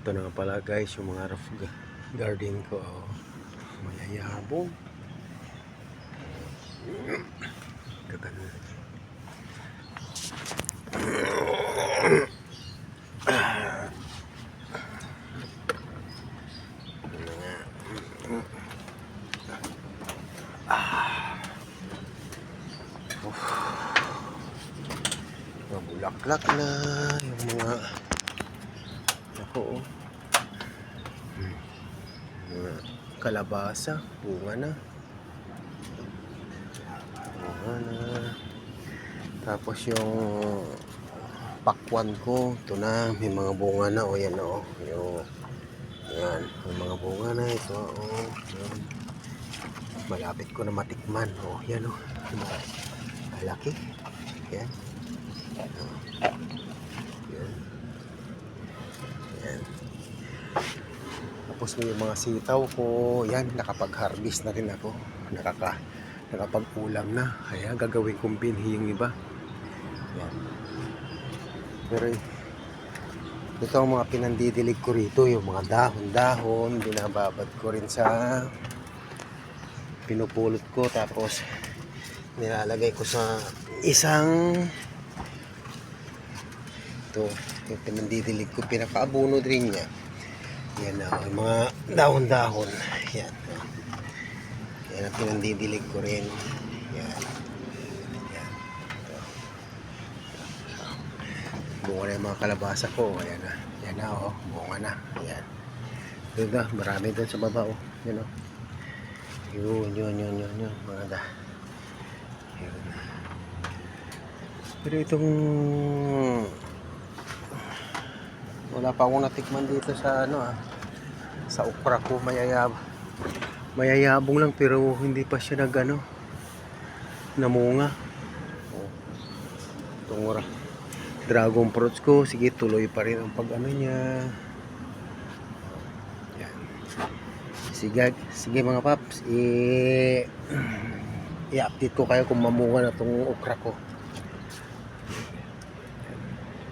Ito na nga pala guys, yung mga roof garden ko. Mayayabong. Gagano. Mabulaklak na yung mga ako. Mga kalabasa, bunga na. Tapos yung pakwan ko, ito na, may mga bunga na. O yan o, yan, may mga bunga na ito. O, yan. Malapit ko na matikman. O, yan o, malaki. Yan. Yan. Yan. Tapos may mga sitaw ko, yan, nakapag-harvest na rin ako. Nakapag-ulam na. Kaya gagawin kong binhi yung iba. Yan. Pero ito ang mga pinandidilig ko rito, yung mga dahon-dahon, binababad ko rin sa pinupulot ko, tapos nilalagay ko sa isang ito, yung pinandidilig ko, pinapaabuno rin niya. Yan na, yung mga dahon-dahon. Yan. Yan ang pinandidilig ko rin. Yan. Yan. Bunga na yung mga kalabasa ko. Ayan na. Yan na, oh. Bunga na. Ayan. Doon na. Marami doon sa baba, oh. Yan, oh. Yun. Mga da. Yun. Pero itong wala pa akong natikman dito sa sa okra ko. Mayayabong lang pero hindi pa siya namunga. Itong dragon fruits ko, sige, tuloy pa rin ang niya. Yan. Sige mga paps, i-update ko kayo kung mamunga na itong okra ko.